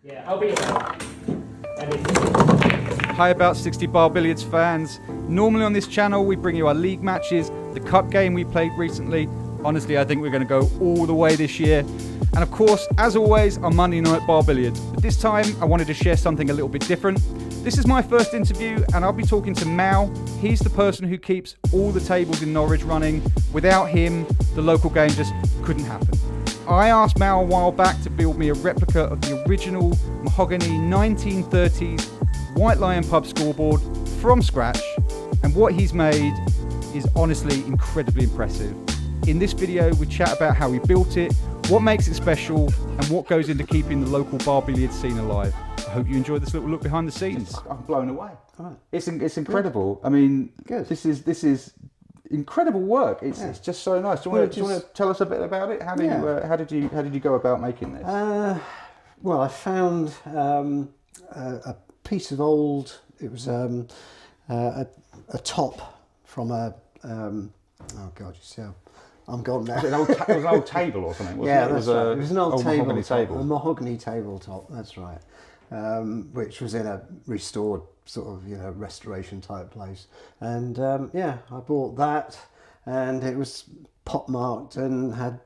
Yeah, I'll be around. Hi About 60 Bar Billiards fans. Normally on this channel we bring you our league matches, the cup game we played recently. Honestly, I think we're going to go all the way this year. And of course, as always, our Monday night bar billiards. But this time I wanted to share something a little bit different. This is my first interview and I'll be talking to Mal. He's the person who keeps all the tables in Norwich running. Without him, the local game just couldn't happen. I asked Mal a while back to build me a replica of the original mahogany 1930s White Lion pub scoreboard from scratch, and what he's made is honestly incredibly impressive. In this video we chat about how he built it, what makes it special, and what goes into keeping the local bar billiard scene alive. I hope you enjoyed this little look behind the scenes. I'm blown away. Right. It's incredible. Good. I mean, good. This is incredible work. It's just so nice. Do you want to tell us a bit about it? How did you go about making this? Well, I found a piece of old. It was a top from a. Oh God, you see how I'm gone now. It was an old table or something, wasn't it? That's right. It was an old mahogany table. A mahogany tabletop. That's right. Which was in a restored sort of restoration type place, and I bought that, and it was pot marked and had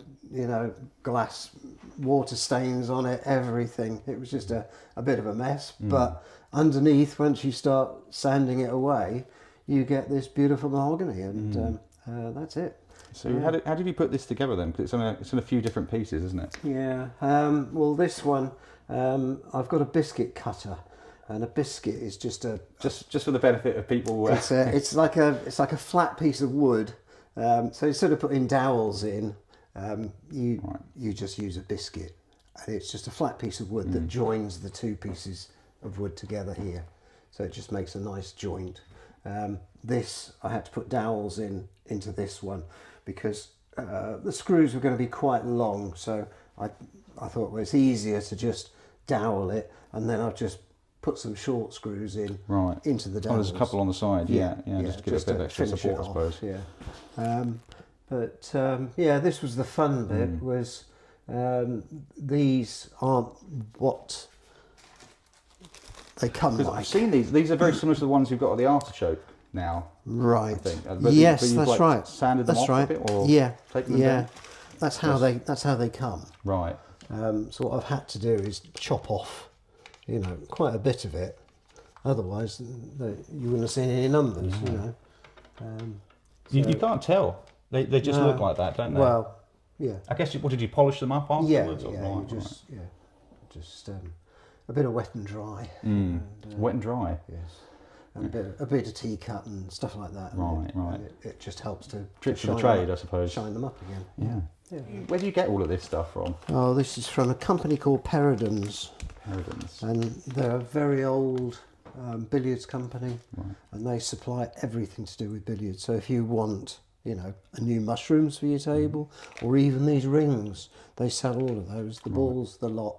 glass water stains on it, everything. It was just a bit of a mess, but underneath, once you start sanding it away, you get this beautiful mahogany, and that's it. So how did you put this together then? Because it's in a few different pieces, isn't it? Yeah. Well, this one, I've got a biscuit cutter, and a biscuit is just for the benefit of people. It's like a flat piece of wood. So instead of putting dowels in, you just use a biscuit, and it's just a flat piece of wood that joins the two pieces of wood together here. So it just makes a nice joint. This I had to put dowels into this one because the screws were going to be quite long, so I thought, well, it's easier to just dowel it, and then I'll just put some short screws in into the dowels. Oh, there's a couple on the side, just to give it a bit of extra support, I suppose. This was the fun bit, was these aren't what they come like. I've seen these are very similar to the ones you've got at the artischoke now. Right. I think. Yes, that's right. Sanded them off a bit, or taken them down? That's how they come. Right. So what I've had to do is chop off, quite a bit of it. Otherwise, you wouldn't have seen any numbers. You can't tell. They just look like that, don't they? Well, yeah. I guess. What did you polish them up afterwards? Just a bit of wet and dry. Wet and dry. Yes. And a bit of tea cut and stuff like that. Right. It just helps to tricks of the trade, I suppose. Shine them up again. Yeah. Where do you get all of this stuff from? Oh, this is from a company called Peridon's. And they're a very old billiards company, and they supply everything to do with billiards. So if you want, a new mushrooms for your table, or even these rings, they sell all of those. The balls, the lot,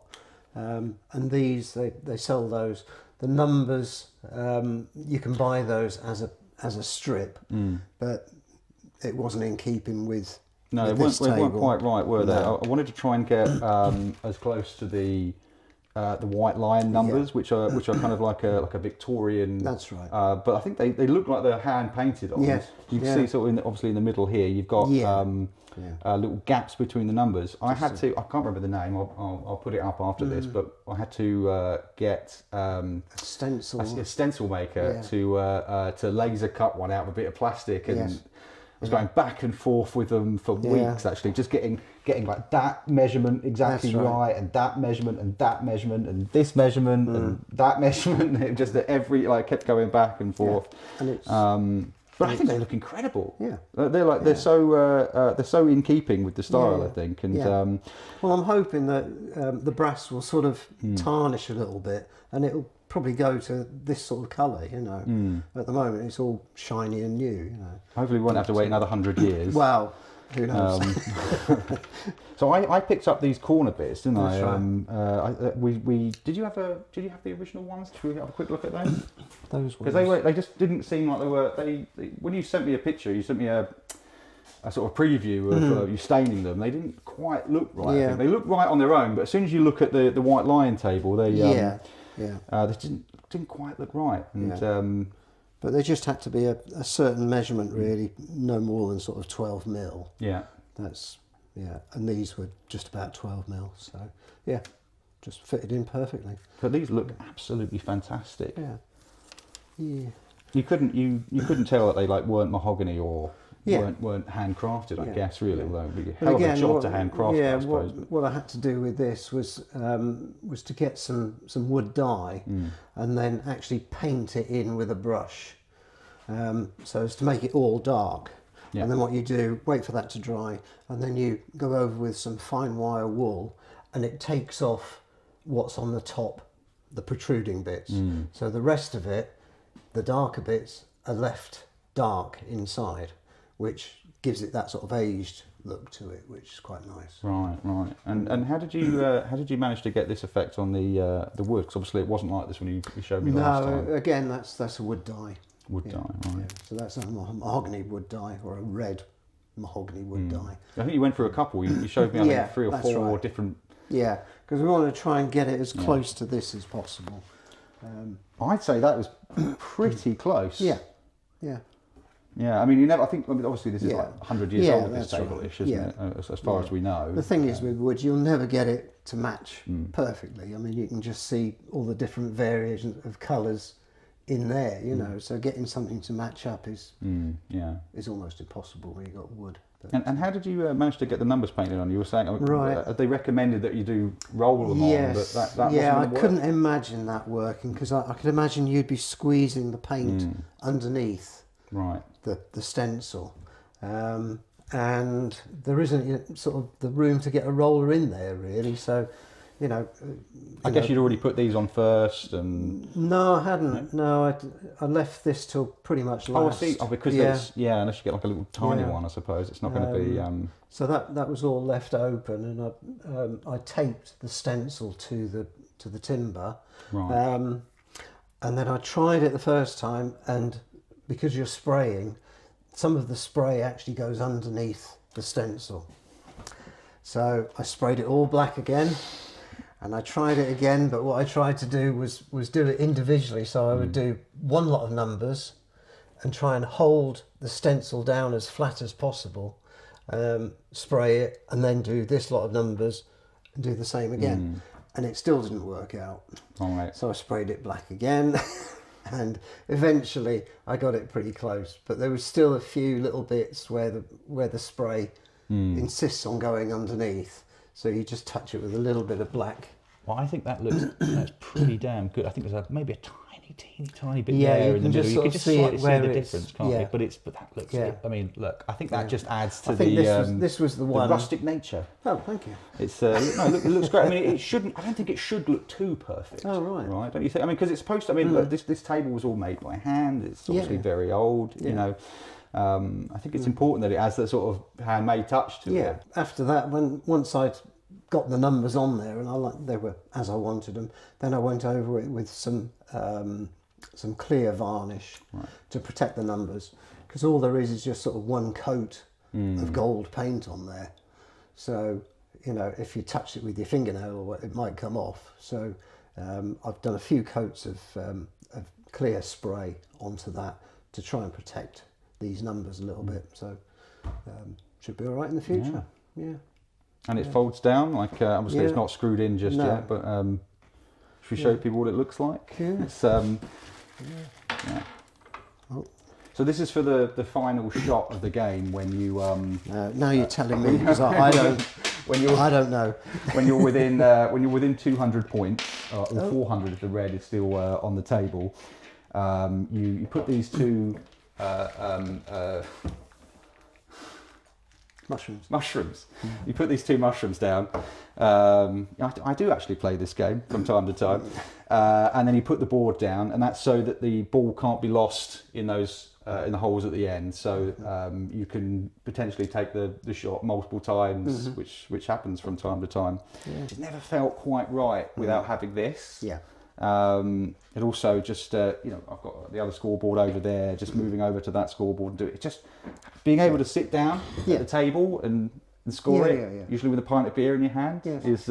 and these they sell those. The numbers, you can buy those as a strip, but it wasn't in keeping with. No, they weren't quite right, were they? I wanted to try and get as close to the White Lion numbers, which are kind of like a Victorian. That's right. But I think they look like they're hand painted on. Yes. You can see sort of obviously in the middle here you've got little gaps between the numbers. I can't remember the name. I'll put it up after this, but I had to get a stencil maker to laser cut one out of a bit of plastic, and I was going back and forth with them for weeks actually, just getting like that measurement exactly right, and that measurement and that measurement and this measurement and that measurement. It just kept going back and forth. And it's, but I think they look incredible. Yeah, they're so in keeping with the style, I think. And well, I'm hoping that the brass will sort of tarnish a little bit, and it'll probably go to this sort of colour. At the moment it's all shiny and new. Hopefully we won't have to wait another 100 years. Well, who knows? So I picked up these corner bits, didn't I? That's right. Did you have the original ones? Should we have a quick look at those? Those ones. Because they just didn't seem like they were. When you sent me a picture, you sent me a sort of preview of you staining them. They didn't quite look right. Yeah. I think. They looked right on their own, but as soon as you look at the white line table, they they didn't quite look right. And but they just had to be a certain measurement, really, no more than sort of 12 mil. yeah, That's and these were just about 12 mil. So yeah, just fitted in perfectly. but these look absolutely fantastic. Yeah. Yeah. You couldn't tell that they like weren't mahogany or Yeah. weren't handcrafted. I Yeah. guess really, although it'd be a But hell of a again, job to handcraft. yeah, I suppose. what I had to do with this was to get some wood dye and then actually paint it in with a brush, so as to make it all dark. Yeah. And then what you do, wait for that to dry, and then you go over with some fine wire wool, and it takes off what's on the top, the protruding bits. So the rest of it, the darker bits, are left dark inside, which gives it that sort of aged look to it, which is quite nice. Right. And how did you manage to get this effect on the wood? 'Cause obviously it wasn't like this when you showed me last time. No, again, that's a wood dye. Wood dye, right? Yeah. So that's a mahogany wood dye, or a red mahogany wood dye. I think you went through a couple. You showed me I think 3 or that's 4 right. different. Yeah, because we want to try and get it as close to this as possible. I'd say that was pretty close. Yeah. Yeah, I mean, you never. I think obviously this is Yeah. like 100 years Yeah, old at this that's table-ish, right. isn't Yeah. it? As far as we know. The thing is with wood, you'll never get it to match perfectly. I mean, you can just see all the different variations of colours in there, you know. So getting something to match up is almost impossible when you've got wood. But And how did you manage to get the numbers painted on? You were saying Right. they recommended that you do roll them on, but that wasn't I gonna work? couldn't imagine that working, because I could imagine you'd be squeezing the paint underneath Right. the stencil, and there isn't sort of the room to get a roller in there really. So, you know, I guess you'd already put these on first, and no, I hadn't. No, I left this till pretty much last. I see. Oh, because unless you get like a little tiny one, I suppose it's not going to be. So that was all left open, and I taped the stencil to the timber, Right. and then I tried it the first time, and because you're spraying, some of the spray actually goes underneath the stencil. So I sprayed it all black again, and I tried it again, but what I tried to do was do it individually. So I would do one lot of numbers and try and hold the stencil down as flat as possible, spray it, and then do this lot of numbers and do the same again. And it still didn't work out. All right. So I sprayed it black again, and eventually I got it pretty close. But there was still a few little bits where the spray insists on going underneath. So you just touch it with a little bit of black. Well, I think that's pretty damn good. I think there's maybe a tiny bit Yeah, there you in the can middle. just You sort can of just see slightly it see where the it's- difference, can't yeah. you? But that looks. Yeah. I mean, look, I think that just adds to I think the this was the the one. rustic nature. Oh, thank you. It's no, look, it looks great. I mean, it shouldn't. I don't think it should look too perfect. Oh, right. Right? Don't you think? I mean, because it's supposed to. I mean, look, this table was all made by hand. It's obviously Yeah. very old. You know, I think it's important that it has that sort of handmade touch to Yeah. it. After that, once I'd got the numbers on there and they were as I wanted them, then I went over it with some clear varnish to protect the numbers, because all there is just sort of one coat of gold paint on there. So, you know, if you touch it with your fingernail or what, it might come off. So I've done a few coats of clear spray onto that to try and protect these numbers a little bit. So should be all right in the future. Yeah. And it folds down, like obviously it's Yeah. not screwed in just No. yet, but should we show people what it looks like? Yeah. It's, yeah. Oh. So this is for the final shot of the game when you Now you're telling me, because I don't. I don't know. when you're within 200 points or 400 if the red is still on the table. You put these two mushrooms. You put these two mushrooms down. I do actually play this game from time to time, and then you put the board down, and that's so that the ball can't be lost in those in the holes at the end. So you can potentially take the shot multiple times, which happens from time to time. Yeah. It never felt quite right without having this. Yeah. It also just, you know, I've got the other scoreboard over there, just moving over to that scoreboard and do it. Just being able to sit down at the table and score it, usually with a pint of beer in your hand, is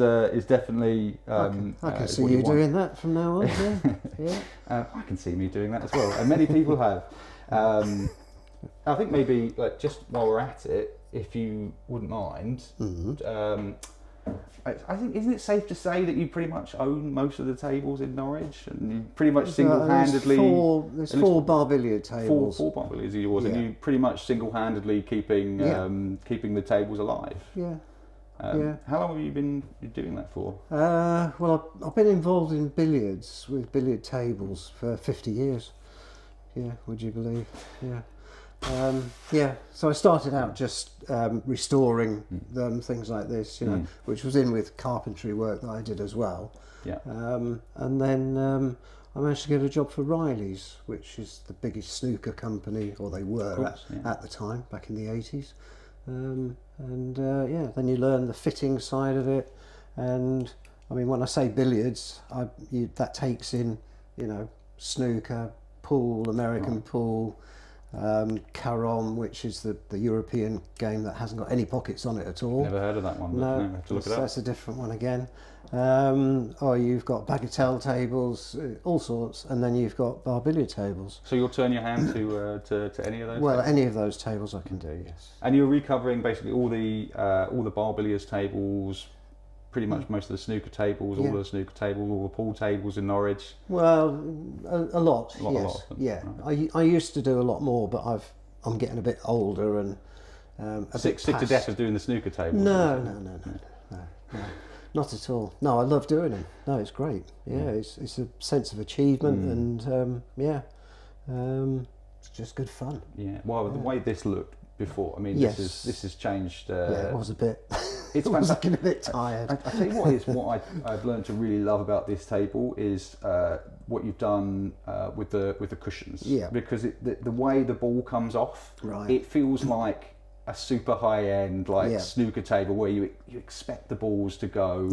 definitely. I can see you doing that from now on. I can see me doing that as well, and many people have. I think maybe like just while we're at it, if you wouldn't mind, I think, isn't it safe to say that you pretty much own most of the tables in Norwich, and you pretty much single-handedly... There's four bar billiard tables. Four bar billiards are yours, and you pretty much single-handedly keeping the tables alive. How long have you been doing that for? Well, I've been involved in billiards with billiard tables for 50 years. Yeah, would you believe? So I started out just restoring them, things like this, you know, which was in with carpentry work that I did as well. And then I managed to get a job for Riley's, which is the biggest snooker company, or they were at the time, back in the 80s. Then you learn the fitting side of it. And I mean, when I say billiards, that takes in, you know, snooker, pool, American pool, Carom, which is the European game that hasn't got any pockets on it at all. Never heard of that one. No, I have to look it up. That's a different one again. You've got bagatelle tables, all sorts, and then you've got bar billiard tables. So you'll turn your hand to any of those? Well, tables? any of those tables I can do, yes. And you're recovering basically all the bar billiards tables, pretty much most of the snooker tables, all the snooker tables, all the pool tables in Norwich. Well, a lot, yes. Right. I used to do a lot more, but I'm getting a bit older and sick to death of doing the snooker tables. No, not at all. No, I love doing them. No, it's great. It's a sense of achievement and it's just good fun. Yeah. Well, the way this looked before, I mean, this has changed. It was a bit. It's looking a bit tired. I tell you what I've learned to really love about this table is what you've done with the cushions. Yeah. Because the way the ball comes off, it feels like a super high end snooker table where you expect the balls to go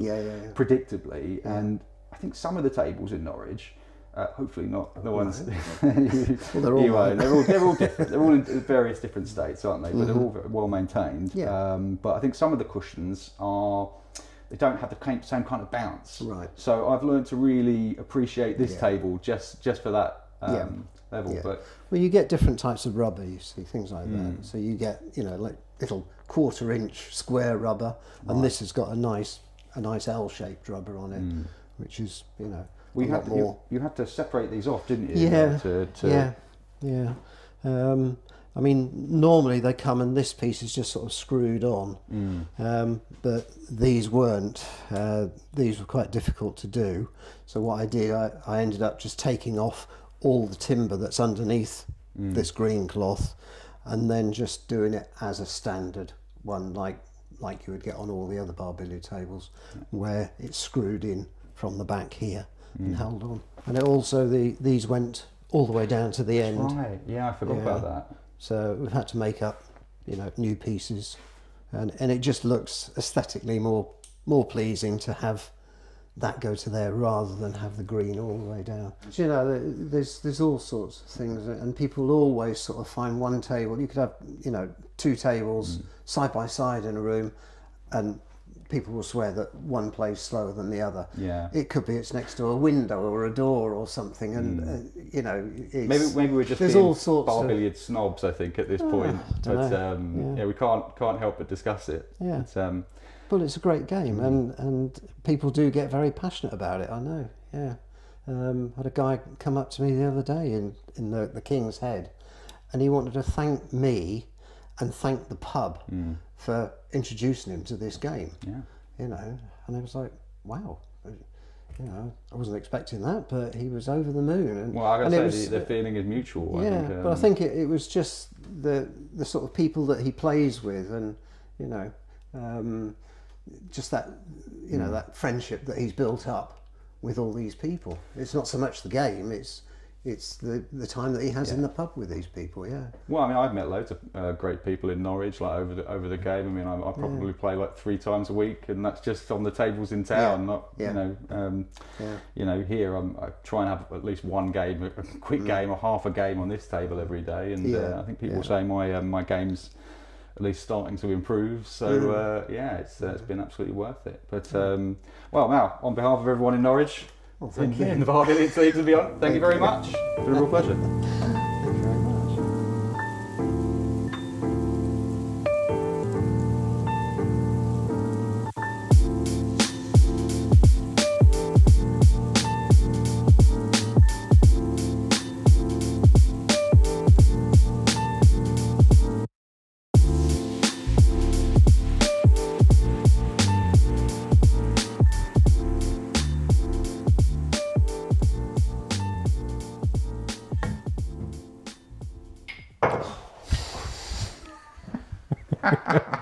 predictably. Yeah. And I think some of the tables in Norwich. Hopefully not the ones they're all different. They're all in various different states, aren't they? But they're all very well maintained. Yeah. But I think some of the cushions they don't have the same kind of bounce. Right. So I've learned to really appreciate this table just for that level. Yeah. But you get different types of rubber. You see things like that. So you get like little 1/4 inch square rubber, and this has got a nice L-shaped rubber on it, which is you had to separate these off, didn't you? Yeah. I mean, normally they come and this piece is just sort of screwed on, but these weren't. These were quite difficult to do. So what I did, I ended up just taking off all the timber that's underneath this green cloth, and then just doing it as a standard one, like you would get on all the other bar billiard tables, where it's screwed in from the back here. And held on, and it also these went all the way down to the end. Right, I forgot about that. So we've had to make up, new pieces, and it just looks aesthetically more pleasing to have that go to there rather than have the green all the way down. There's all sorts of things, and people always sort of find one table. You could have 2 tables side by side in a room, and people will swear that one plays slower than the other. Yeah. It could be it's next to a window or a door or something, and it's, maybe we're just being bar billiard snobs, I think, at this point. But we can't help but discuss it. Yeah. Well, it's a great game, and people do get very passionate about it. I know. Yeah. Had a guy come up to me the other day in the King's Head, and he wanted to thank me and thank the pub for introducing him to this game. Yeah. And I was like, wow. I wasn't expecting that, but he was over the moon. And, well, I gotta say the feeling is mutual. I think, but I think it was just the sort of people that he plays with, and just that that friendship that he's built up with all these people. It's not so much the game; it's it's the time that he has in the pub with these people. Yeah. Well, I mean, I've met loads of great people in Norwich, like over the game. I mean, I probably play like 3 times a week, and that's just on the tables in town. Not you know, here I try and have at least one game, a quick game or half a game on this table every day, and I think people say my game's at least starting to improve. So it's been absolutely worth it. But well, Mal, on behalf of everyone in Norwich. Well, thank you. In the Billiards Leagues and beyond. Thank you very much. It's been a real pleasure. Thank you very much. Ha ha ha.